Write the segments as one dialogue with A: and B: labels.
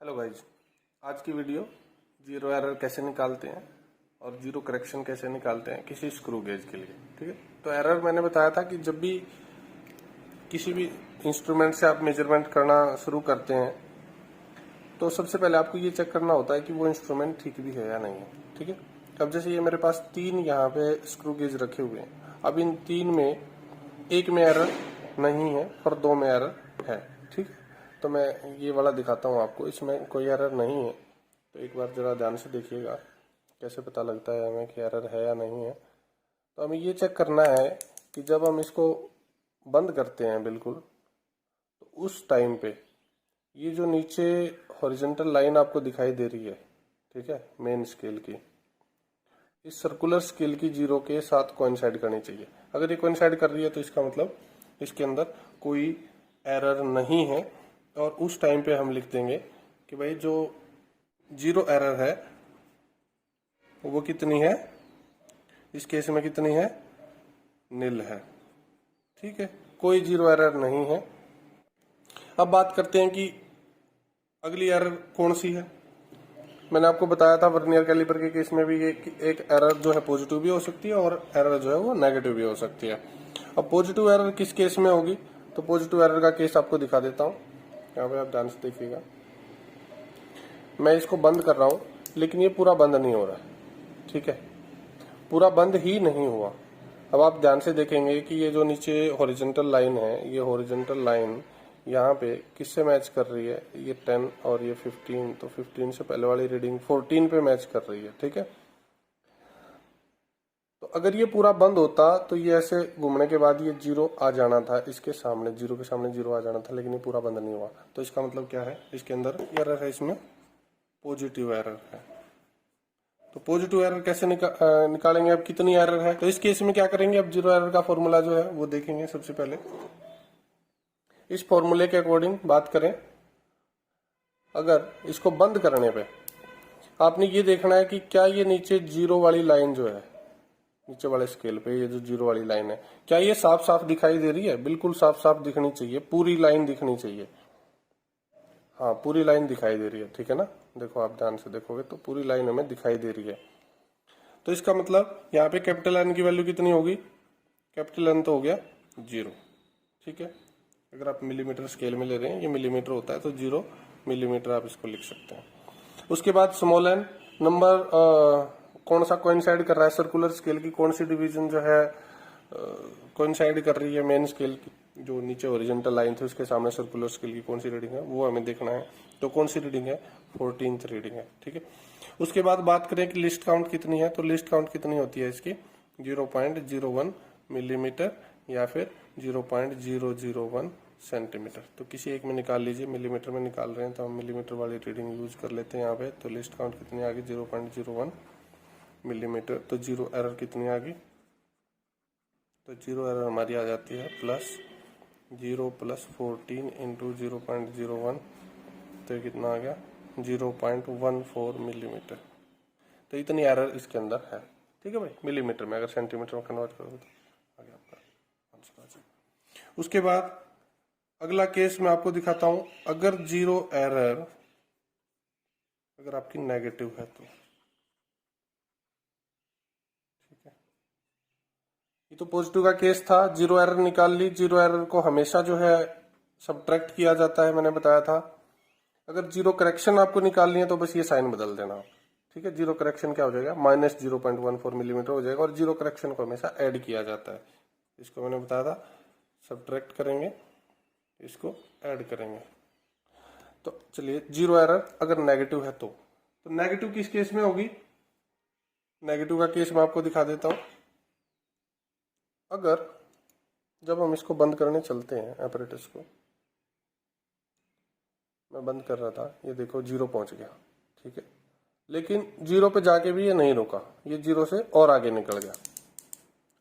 A: Hello guys, आज की video zero error कैसे निकालते हैं और जीरो करेक्शन कैसे निकालते हैं किसी स्क्रू गेज के लिए। ठीक है, तो एरर मैंने बताया था कि जब भी किसी भी इंस्ट्रूमेंट से आप मेजरमेंट करना शुरू करते हैं तो सबसे पहले आपको ये चेक करना होता है कि वो इंस्ट्रूमेंट ठीक भी है या नहीं है। ठीक है, अब जैसे ये मेरे पास तीन यहाँ पे स्क्रू गेज रखे हुए हैं। अब इन तीन में एक में एरर नहीं है और दो में एरर है। ठीक है, तो मैं ये वाला दिखाता हूँ आपको, इसमें कोई एरर नहीं है। तो एक बार जरा ध्यान से देखिएगा कैसे पता लगता है हमें कि एरर है या नहीं है। तो हमें ये चेक करना है कि जब हम इसको बंद करते हैं बिल्कुल, तो उस टाइम पे ये जो नीचे हॉरिजॉन्टल लाइन आपको दिखाई दे रही है, ठीक है, मेन स्केल की, इस सर्कुलर स्केल की जीरो के साथ कोइंसाइड करनी चाहिए। अगर ये कोइंसाइड कर रही है तो इसका मतलब इसके अंदर कोई एरर नहीं है। और उस टाइम पे हम लिख देंगे कि भाई जो जीरो एरर है वो कितनी है, इस केस में कितनी है, नील है। ठीक है, कोई जीरो एरर नहीं है। अब बात करते हैं कि अगली एरर कौन सी है। मैंने आपको बताया था वर्नियर कैलिपर के केस में भी एक एरर जो है पॉजिटिव भी हो सकती है और एरर जो है वो नेगेटिव भी हो सकती है। अब पॉजिटिव एरर किस केस में होगी, तो पॉजिटिव एरर का केस आपको दिखा देता हूँ। यहाँ पे आप ध्यान से देखिएगा, मैं इसको बंद कर रहा हूँ लेकिन ये पूरा बंद नहीं हो रहा है। ठीक है, पूरा बंद ही नहीं हुआ। अब आप ध्यान से देखेंगे कि ये जो नीचे हॉरिजॉन्टल लाइन है, ये हॉरिजॉन्टल लाइन यहाँ पे किससे मैच कर रही है, ये 10 और ये 15, तो 15 से पहले वाली रीडिंग 14 पे मैच कर रही है। ठीक है, तो अगर ये पूरा बंद होता तो ये ऐसे घूमने के बाद ये जीरो आ जाना था, इसके सामने जीरो के सामने जीरो आ जाना था, लेकिन ये पूरा बंद नहीं हुआ। तो इसका मतलब क्या है, इसके अंदर एरर है, इसमें पॉजिटिव एरर है। तो पॉजिटिव एरर कैसे निकालेंगे, अब कितनी एरर है। तो इस केस में क्या करेंगे, अब जीरो एरर का फॉर्मूला जो है वो देखेंगे। सबसे पहले इस फॉर्मूले के अकॉर्डिंग बात करें, अगर इसको बंद करने पे आपने ये देखना है कि क्या ये नीचे जीरो वाली लाइन जो है, नीचे वाले स्केल पे ये जो जीरो वाली लाइन है, क्या ये साफ साफ दिखाई दे रही है। बिल्कुल साफ साफ दिखनी चाहिए, पूरी लाइन दिखनी चाहिए। हाँ, पूरी लाइन दिखाई दे रही है। ठीक है ना, देखो आप ध्यान से देखोगे तो पूरी लाइन हमें दिखाई दे रही है। तो इसका मतलब यहाँ पे कैपिटल एन की वैल्यू कितनी होगी, कैपिटल एन तो हो गया जीरो। ठीक है, अगर आप मिलीमीटर स्केल में ले रहे हैं, ये मिलीमीटर होता है, तो 0 मिलीमीटर आप इसको लिख सकते हैं। उसके बाद स्मॉल एन नंबर कौन सा कोइंसाइड कर रहा है, सर्कुलर स्केल की कौन सी डिवीजन जो है कोइंसाइड कर रही है मेन स्केल की, जो नीचे ओरिजेंटल लाइन थी उसके सामने सर्कुलर स्केल की कौन सी रीडिंग है वो हमें देखना है। तो कौन सी रीडिंग है, 14th रीडिंग है। ठीक है, उसके बाद बात करें कि लिस्ट काउंट कितनी है, तो लिस्ट काउंट कितनी होती है इसकी, 0.01 मिलीमीटर या फिर 0.001 सेंटीमीटर। तो किसी एक में निकाल लीजिए, मिलीमीटर में निकाल रहे हैं तो हम मिलीमीटर वाली रीडिंग यूज कर लेते हैं यहाँ पे। तो लिस्ट काउंट कितनी आ गई, 0.01 मिलीमीटर। तो जीरो एरर कितनी आ गई, तो जीरो एरर हमारी आ जाती है +0 + 14 × 0.01, तो ये कितना आ गया, 0.14 मिलीमीटर। तो इतनी एरर इसके अंदर है। ठीक है भाई, मिलीमीटर में, अगर सेंटीमीटर में कन्वर्ट करोगे तो आ गया आपका आंसर आ जाएगा। उसके बाद अगला केस मैं आपको दिखाता हूं, अगर जीरो एरर अगर आपकी नेगेटिव है तो। ठीक है, ये तो पॉजिटिव का केस था, जीरो एरर निकाल ली। जीरो एरर को हमेशा जो है सब्ट्रैक्ट किया जाता है, मैंने बताया था। अगर जीरो करेक्शन आपको निकालनी है तो बस ये साइन बदल देना। ठीक है, जीरो करेक्शन क्या हो जाएगा, -0.14 मिलीमीटर हो जाएगा, और जीरो करेक्शन को हमेशा ऐड किया जाता है। इसको मैंने बताया था, सब्ट्रैक्ट करेंगे, इसको ऐड करेंगे। तो चलिए, जीरो एरर अगर नेगेटिव है तो नेगेटिव किस केस में होगी, नेगेटिव का केस मैं आपको दिखा देता हूं। अगर जब हम इसको बंद करने चलते हैं, एपरेटस को मैं बंद कर रहा था, ये देखो जीरो पहुंच गया। ठीक है, लेकिन जीरो पे जाके भी ये नहीं रुका, ये जीरो से और आगे निकल गया।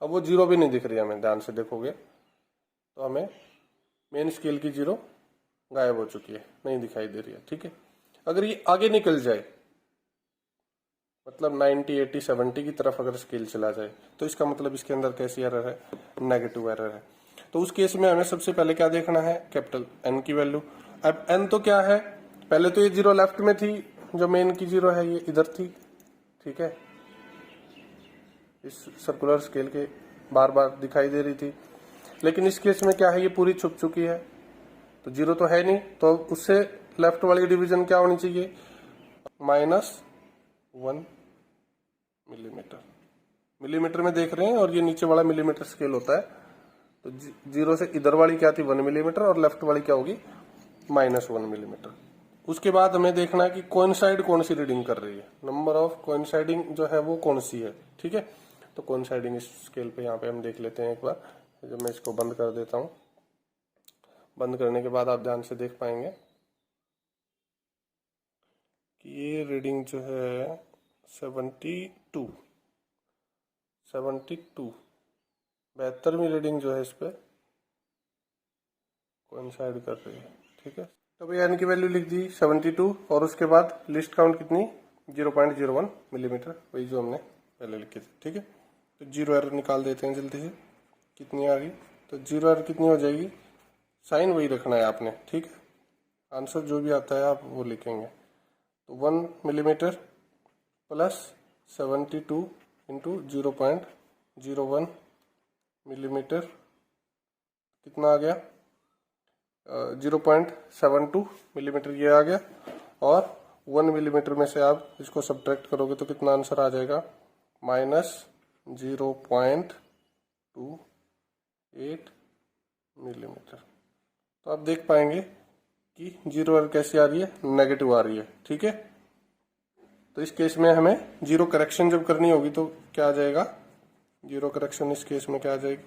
A: अब वो जीरो भी नहीं दिख रही है हमें, ध्यान से देखोगे तो हमें मेन स्केल की जीरो गायब हो चुकी है, नहीं दिखाई दे रही है। ठीक है, अगर ये आगे निकल जाए, मतलब 90, 80, 70 की तरफ अगर स्केल चला जाए, तो इसका मतलब इसके अंदर कैसी एरर है, नेगेटिव एरर है। तो उस केस में हमें सबसे पहले क्या देखना है, कैपिटल एन की वैल्यू। अब एन तो क्या है, पहले तो ये जीरो लेफ्ट में थी, जो मेन की जीरो है ये इधर थी, ठीक है, इस सर्कुलर स्केल के बार बार दिखाई दे रही थी। लेकिन इस केस में क्या है, ये पूरी छुप चुकी है, तो जीरो तो है नहीं, तो उससे लेफ्ट वाली डिवीजन क्या होनी चाहिए, -1 मिलीमीटर। मिलीमीटर में देख रहे हैं, और ये नीचे वाला मिलीमीटर स्केल होता है, तो जीरो से इधर वाली क्या थी 1 मिलीमीटर, और लेफ्ट वाली क्या होगी -1 मिलीमीटर। उसके बाद हमें देखना है कि कोइंसाइड कौन सी रीडिंग कर रही है, नंबर ऑफ कोइंसाइडिंग जो है वो कौन सी है, ठीक है। तो कोइंसाइडिंग इस स्केल पे यहाँ पे हम देख लेते हैं एक बार। जब मैं इसको बंद कर देता हूँ, बंद करने के बाद आप ध्यान से देख पाएंगे कि ये रीडिंग जो है 72 72वीं रीडिंग जो है इस पे कोइंसाइड कर रही है, ठीक है। तो भैया एन की वैल्यू लिख दी 72, और उसके बाद लिस्ट काउंट कितनी 0.01 मिलीमीटर, वही जो हमने पहले लिखी थी, ठीक है। तो जीरो एरर निकाल देते हैं जल्दी से, कितनी आ गई, तो जीरो एरर कितनी हो जाएगी, साइन वही रखना है आपने, ठीक है, आंसर जो भी आता है आप वो लिखेंगे। तो 1 मिलीमीटर प्लस 72 इंटू 0.01 मिलीमीटर कितना आ गया, 0.72 मिलीमीटर ये आ गया, और 1 मिलीमीटर में से आप इसको सब्ट्रैक्ट करोगे तो कितना आंसर आ जाएगा, -0.28 मिलीमीटर। तो आप देख पाएंगे कि जीरो एरर कैसी आ रही है, नेगेटिव आ रही है, ठीक है। तो इस केस में हमें जीरो करेक्शन जब करनी होगी तो क्या आ जाएगा, जीरो करेक्शन इस केस में क्या आ जाएगी,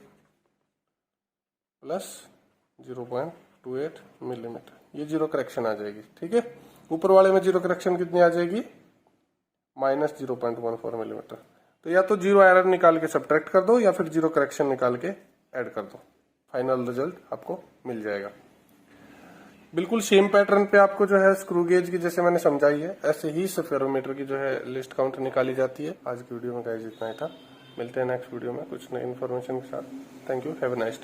A: +0.28 मिलीमीटर, ये जीरो करेक्शन आ जाएगी, ठीक है। ऊपर वाले में जीरो करेक्शन कितनी आ जाएगी, -0.14 मिलीमीटर। तो या तो जीरो एरर निकाल के सब्ट्रैक्ट कर दो, या फिर जीरो करेक्शन निकाल के ऐड कर दो, फाइनल रिजल्ट आपको मिल जाएगा। बिल्कुल सेम पैटर्न पे आपको जो है स्क्रू गेज की जैसे मैंने समझाई है, ऐसे ही स्फेरोमीटर की जो है लिस्ट काउंट निकाली जाती है। आज की वीडियो में गाइस इतना ही था, मिलते हैं नेक्स्ट वीडियो में कुछ नई इन्फॉर्मेशन के साथ। Thank you, have a nice day.